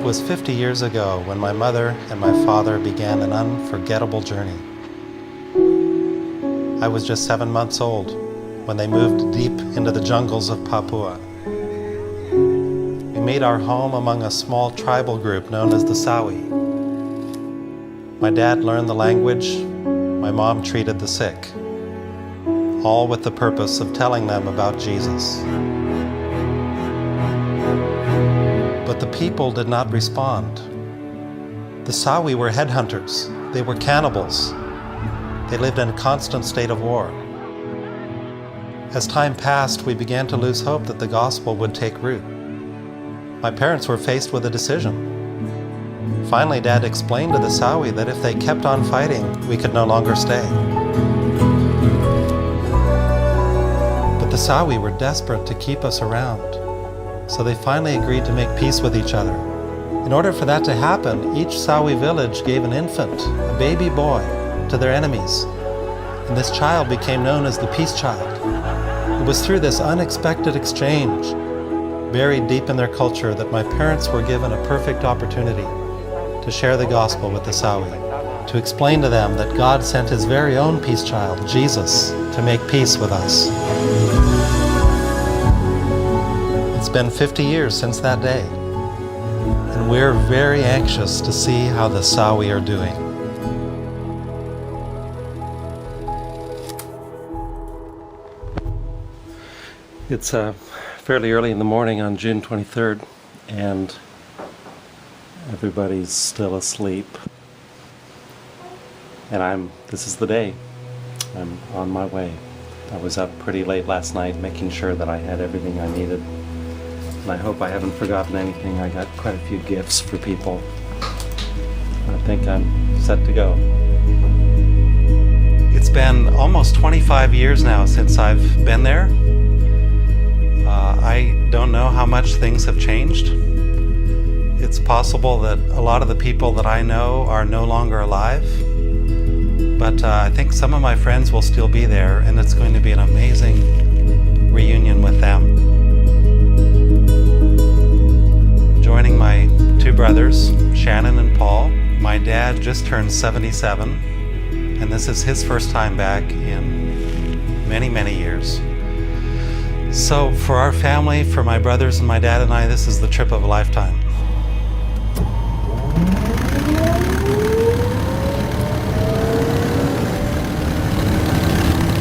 was 50 years ago when my mother and my father began an unforgettable journey. I was just 7 months old when they moved deep into the jungles of Papua. We made our home among a small tribal group known as the Sawi. My dad learned the language, my mom treated the sick, all with the purpose of telling them about Jesus. But the people did not respond. The Sawi were headhunters. They were cannibals. They lived in a constant state of war. As time passed, we began to lose hope that the gospel would take root. My parents were faced with a decision. Finally, Dad explained to the Sawi that if they kept on fighting, we could no longer stay. But the Sawi were desperate to keep us around, so they finally agreed to make peace with each other. In order for that to happen, each Sawi village gave an infant, a baby boy, to their enemies, and this child became known as the Peace Child. It was through this unexpected exchange, buried deep in their culture, that my parents were given a perfect opportunity to share the gospel with the Sawi, to explain to them that God sent His very own Peace Child, Jesus, to make peace with us. It's been 50 years since that day, and we're very anxious to see how the Sawi are doing. It's fairly early in the morning on June 23rd, and everybody's still asleep. And this is the day. I'm on my way. I was up pretty late last night making sure that I had everything I needed. And I hope I haven't forgotten anything. I got quite a few gifts for people. I think I'm set to go. It's been almost 25 years now since I've been there. I don't know how much things have changed. It's possible that a lot of the people that I know are no longer alive, but I think some of my friends will still be there, and it's going to be an amazing reunion with them. Joining my two brothers, Shannon and Paul. My dad just turned 77, and this is his first time back in many, many years. So for our family, for my brothers and my dad and I, this is the trip of a lifetime.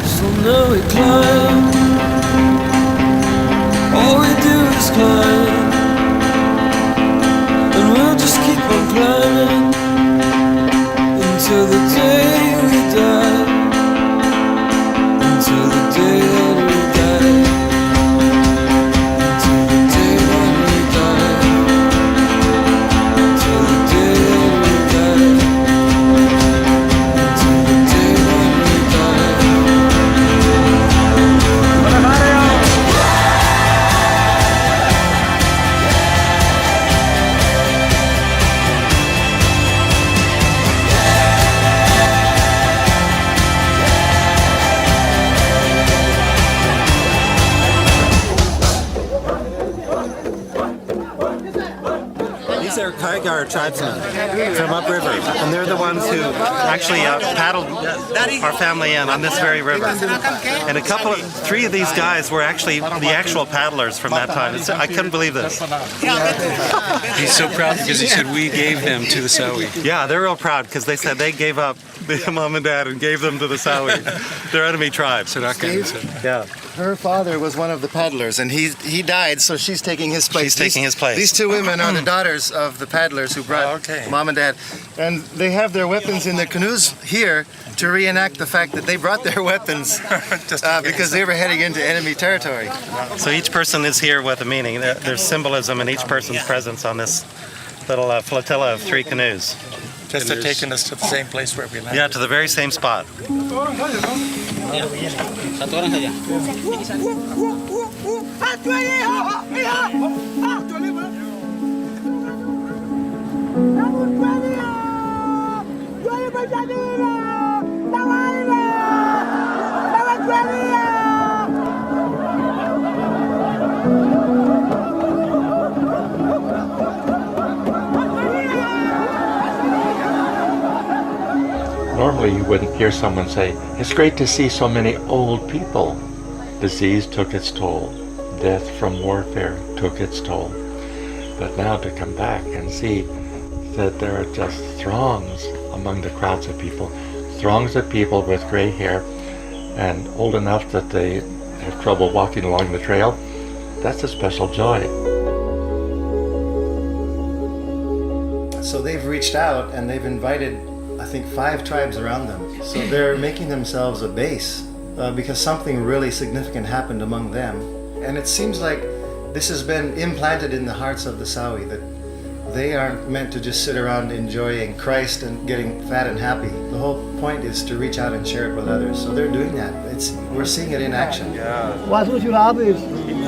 So now we climb, all we do is climb, and we'll just keep on climbing until the day we die, until the day that we die. Tribesmen from upriver, and they're the ones who actually paddled our family in on this very river. And three of these guys were actually the actual paddlers from that time. I couldn't believe this. He's so proud because he said we gave them to the Sawi. Yeah, they're real proud because they said they gave up their mom and dad and gave them to the Sawi, their enemy tribe. Yeah. Her father was one of the paddlers, and he died, so she's taking his place. These two women are the daughters of the paddlers who brought mom and dad. And they have their weapons in their canoes here to reenact the fact that they brought their weapons because they were heading into enemy territory. So each person is here with a meaning. There's symbolism in each person's presence on this little flotilla of three canoes. Just to taking us to the same place where we landed. Yeah, to the very same spot. Typically, you wouldn't hear someone say, "It's great to see so many old people." Disease took its toll. Death from warfare took its toll. But now to come back and see that there are just throngs among the crowds of people with gray hair and old enough that they have trouble walking along the trail, that's a special joy. So they've reached out and they've invited, I think, 5 tribes around them. So they're making themselves a base because something really significant happened among them. And it seems like this has been implanted in the hearts of the Sawi, that they aren't meant to just sit around enjoying Christ and getting fat and happy. The whole point is to reach out and share it with others. So they're doing that. We're seeing it in action.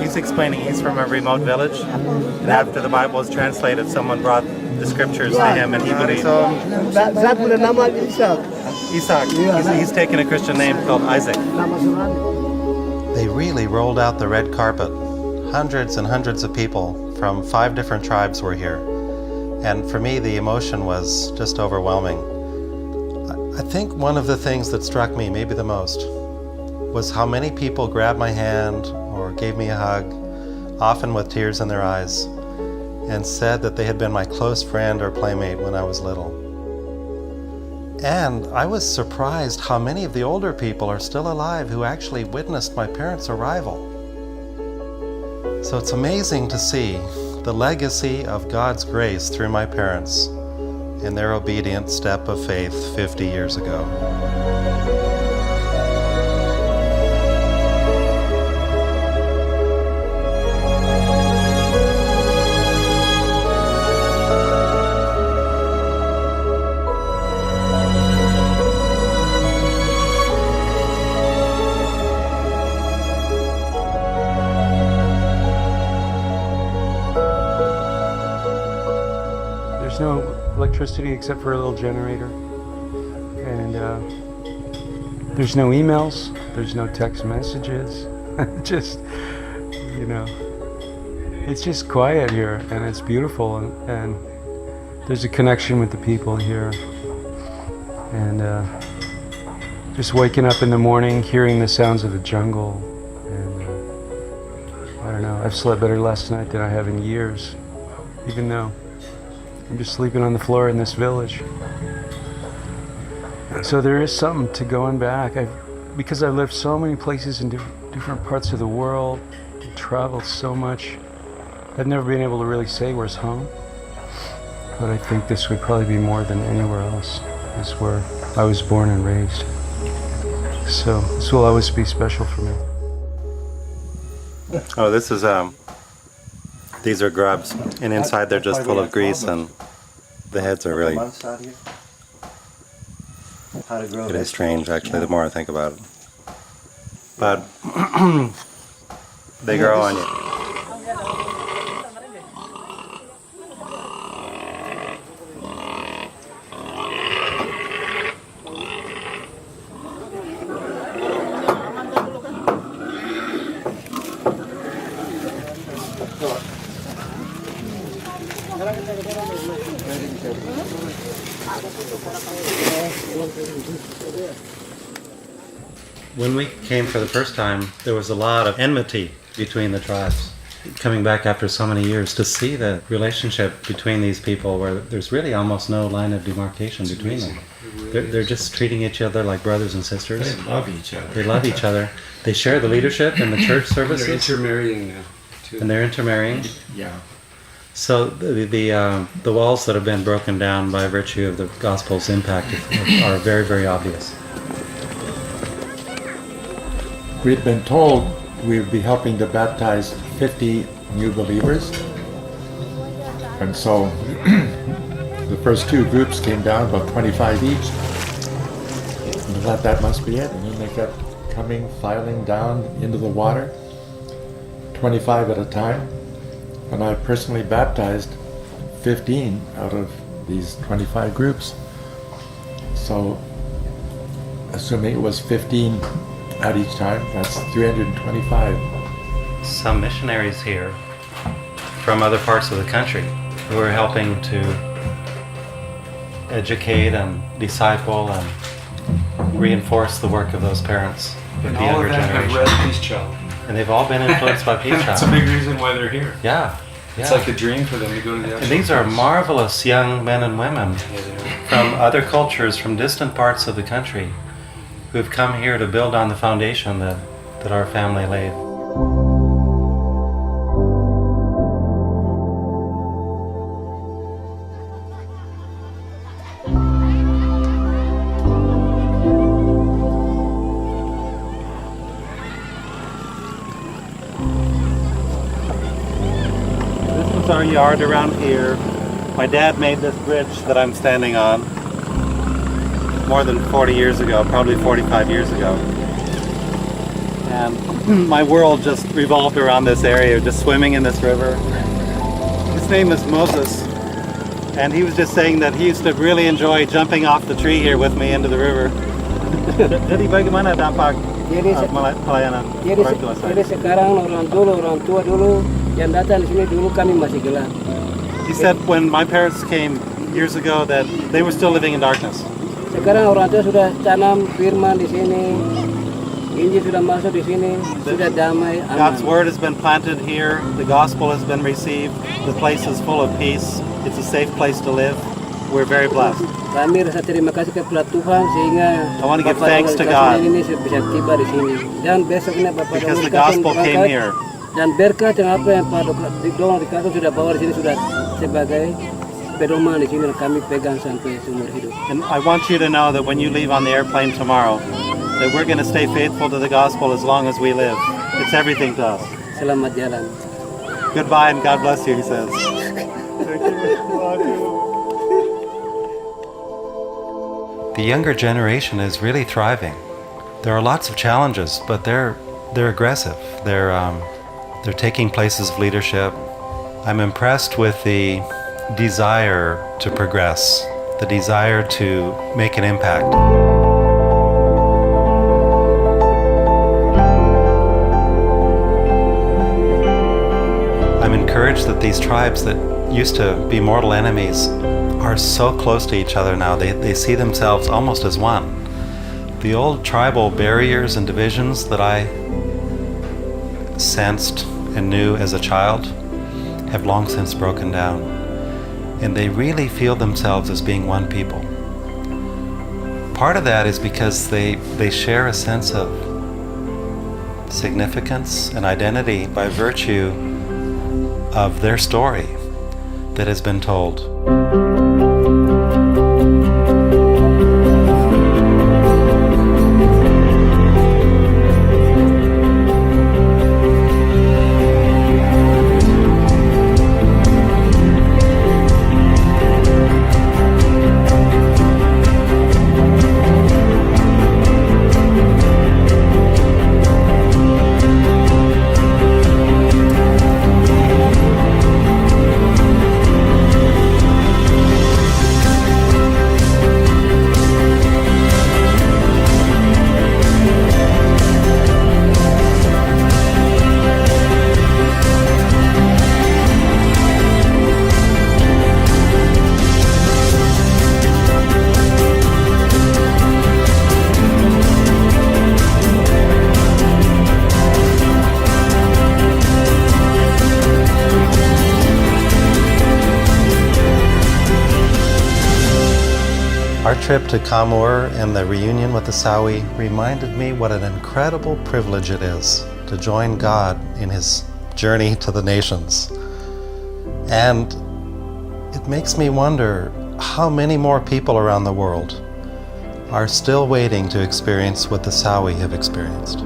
He's explaining he's from a remote village, and after the Bible was translated, someone brought the scriptures to him, and he believed. Isaac. He's taken a Christian name called Isaac. They really rolled out the red carpet. Hundreds and hundreds of people from 5 different tribes were here. And for me, the emotion was just overwhelming. I think one of the things that struck me, maybe the most, was how many people grabbed my hand or gave me a hug, often with tears in their eyes, and said that they had been my close friend or playmate when I was little. And I was surprised how many of the older people are still alive who actually witnessed my parents' arrival. So it's amazing to see the legacy of God's grace through my parents in their obedient step of faith 50 years ago. No electricity except for a little generator, and there's no emails, there's no text messages. Just, you know, it's just quiet here, and it's beautiful, and there's a connection with the people here, and just waking up in the morning, hearing the sounds of the jungle, and I don't know, I've slept better last night than I have in years, even though I'm just sleeping on the floor in this village. So there is something to going back. Because I've lived so many places in different parts of the world, traveled so much, I've never been able to really say where's home. But I think this would probably be more than anywhere else. It's where I was born and raised. So this will always be special for me. Oh, this is these are grubs, and inside they're just full of grease, and the heads are really... It is strange, actually, the more I think about it. But they grow on you. When we came for the first time, there was a lot of enmity between the tribes. Coming back after so many years, to see the relationship between these people where there's really almost no line of demarcation between them. They're just treating each other like brothers and sisters. They love each other. They love each other. They share the leadership in the church services. They're intermarrying now, too. And they're intermarrying. Yeah. So the walls that have been broken down by virtue of the gospel's impact are very, very obvious. We'd been told we'd be helping to baptize 50 new believers. And so the first 2 groups came down, about 25 each. And I thought that must be it. And then they kept coming, filing down into the water, 25 at a time. And I personally baptized 15 out of these 25 groups. So, assuming it was 15 at each time, that's 325. Some missionaries here from other parts of the country who are helping to educate and disciple and reinforce the work of those parents with And the all younger of them generation. have read Peace Child. And they've all been influenced by Peace That's a Child. big reason why they're here. Yeah. It's like a dream for them to go to the actual And these are place. marvelous young men and women Yeah, they are. from other cultures, from distant parts of the country, who've come here to build on the foundation that our family laid. This is our yard around here. My dad made this bridge that I'm standing on more than 40 years ago, probably 45 years ago. And my world just revolved around this area, just swimming in this river. His name is Moses, and he was just saying that he used to really enjoy jumping off the tree here with me into the river. Jadi bagaimana dampak pelayanan orang tua saya? Jadi sekarang orang tua dulu yang datang di sini dulu kami masih gelap. He said when my parents came years ago that they were still living in darkness. Sekarang orang tua sudah tanam firman di sini, Injil sudah masuk di sini, sudah damai, God's aman. word has been planted here, the gospel has been received, the place is full of peace, it's a safe place to live. We're very blessed. Kami rasa terima kasih kepada Tuhan sehingga I want to give Bapak thanks to dan God ini bisa tiba di sini. Dan besoknya Bapak because the Dr. gospel came berangkat, here. dan berkat yang apa yang Pak Dr. sudah bawa di sini sudah sebagai pedoman di sini kami pegang sampai seumur hidup. And I want you to know that when you leave on the airplane tomorrow, that we're going to stay faithful to the gospel as long as we live. It's everything to us. Selamat jalan. Goodbye and God bless you, he says. The younger generation is really thriving. There are lots of challenges, but they're aggressive. They're taking places of leadership. I'm impressed with the desire to progress, the desire to make an impact. I'm encouraged that these tribes that used to be mortal enemies are so close to each other now. They see themselves almost as one. The old tribal barriers and divisions that I sensed and knew as a child have long since broken down. And they really feel themselves as being one people. Part of that is because they share a sense of significance and identity by virtue of their story that has been told. Our trip to Kamur and the reunion with the Sawi reminded me what an incredible privilege it is to join God in His journey to the nations. And it makes me wonder how many more people around the world are still waiting to experience what the Sawi have experienced.